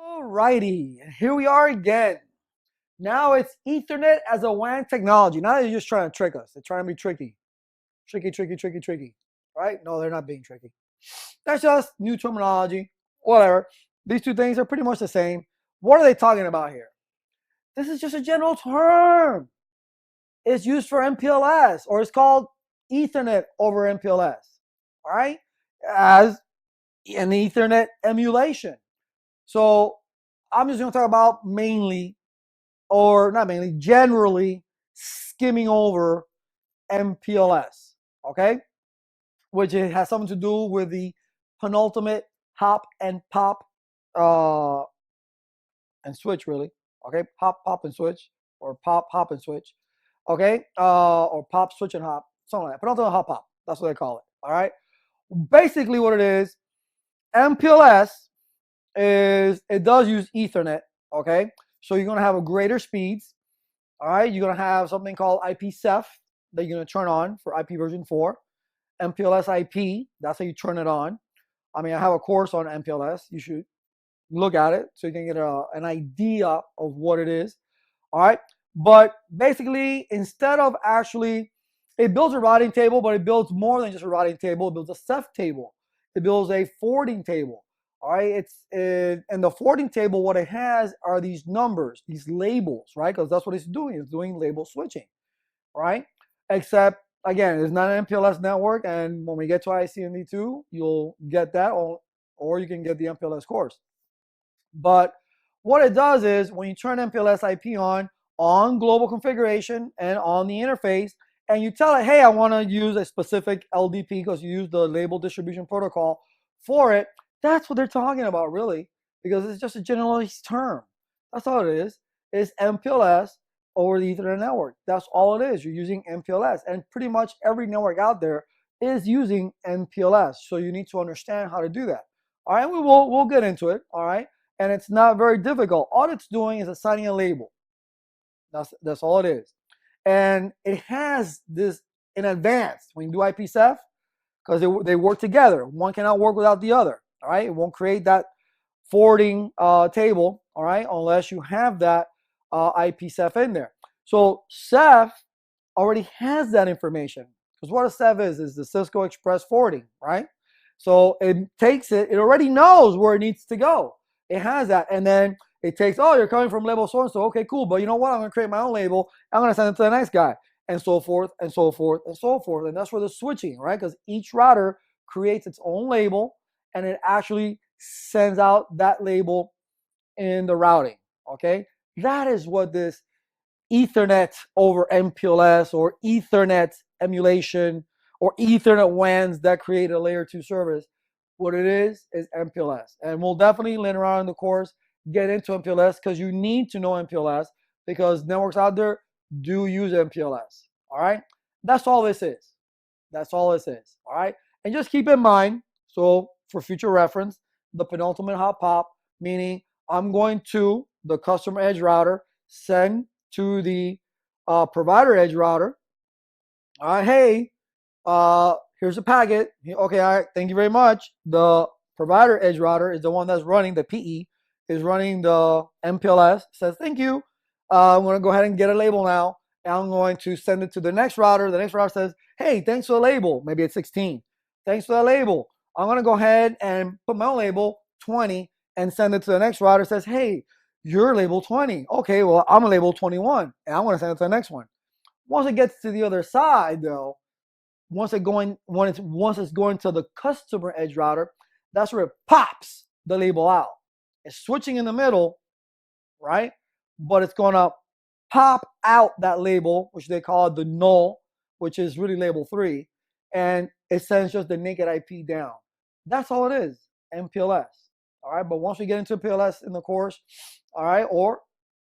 Alrighty, here we are again. Now it's Ethernet as a WAN technology. Now they're just trying to trick us. They're trying to be tricky. Tricky. Right? No, they're not being tricky. That's just new terminology. Whatever. These two things are pretty much the same. What are they talking about here? This is just a general term. It's used for MPLS, or it's called Ethernet over MPLS. All right? As an Ethernet emulation. So I'm just going to talk about mainly, or not mainly, generally skimming over MPLS, okay? Which it has something to do with the penultimate hop and pop and switch, really. Okay, pop, and switch, or pop, hop, and switch. Okay, or pop, switch, and hop, something like that. Penultimate hop, pop. That's what they call it. All right. Basically, what it is, MPLS it does use Ethernet. Okay, so you're gonna have a greater speeds. All right, you're gonna have something called IPsef that you're gonna turn on for IP version 4. MPLS IP, that's how you turn it on. I mean, I have a course on MPLS. You should look at it so you can get an idea of what it is. All right, but basically, instead of actually, it builds a routing table, but it builds more than just a routing table. It builds a Ceph table. It builds a forwarding table. All right, and the forwarding table, what it has are these numbers, these labels, right? Because that's what it's doing. It's doing label switching, right? Except, again, it's not an MPLS network, and when we get to ICMD2, you'll get that, or you can get the MPLS course. But what it does is, when you turn MPLS IP on global configuration and on the interface, and you tell it, hey, I want to use a specific LDP because you use the label distribution protocol for it, that's what they're talking about, really, because it's just a generalized term. That's all it is. It's MPLS over the Ethernet network. That's all it is. You're using MPLS, and pretty much every network out there is using MPLS. So you need to understand how to do that. All right, we'll get into it. All right, and it's not very difficult. All it's doing is assigning a label. That's all it is, and it has this in advance when you do IPsef, because they work together. One cannot work without the other. All right, it won't create that forwarding table. All right, unless you have that IPsef in there. So Ceph already has that information, because what a Ceph is the Cisco Express forwarding, right? So it takes it. It already knows where it needs to go. It has that, and then it takes, oh, you're coming from label so and so. Okay, cool. But you know what? I'm going to create my own label. I'm going to send it to the next guy, and so forth, and so forth, and so forth. And that's where the switching, right? Because each router creates its own label, and it actually sends out that label in the routing. Okay, that is what this Ethernet over MPLS, or Ethernet emulation, or Ethernet WANs that create a layer 2 service, what it is MPLS. And we'll definitely later on in the course get into MPLS, because you need to know MPLS, because networks out there do use MPLS. All right, that's all this is. That's all this is. All right, and just keep in mind, so for future reference, the penultimate hop pop, meaning I'm going to the customer edge router, send to the provider edge router. All right, hey, here's a packet. Okay, all right, thank you very much. The provider edge router is the one that's running the PE, is running the MPLS. Says thank you. I'm going to go ahead and get a label now. And I'm going to send it to the next router. The next router says, hey, thanks for the label. Maybe it's 16. Thanks for the label. I'm going to go ahead and put my own label, 20, and send it to the next router. Says, hey, you're label 20. Okay, well, I'm a label 21, and I'm going to send it to the next one. Once it gets to the other side, though, once it's going to the customer edge router, that's where it pops the label out. It's switching in the middle, right? But it's going to pop out that label, which they call the null, which is really label 3, and it sends just the naked IP down. That's all it is, MPLS. All right, but once we get into MPLS in the course, all right, or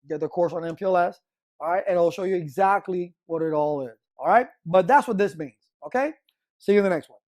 get the course on MPLS, all right, and it'll show you exactly what it all is. All right, but that's what this means. Okay, see you in the next one.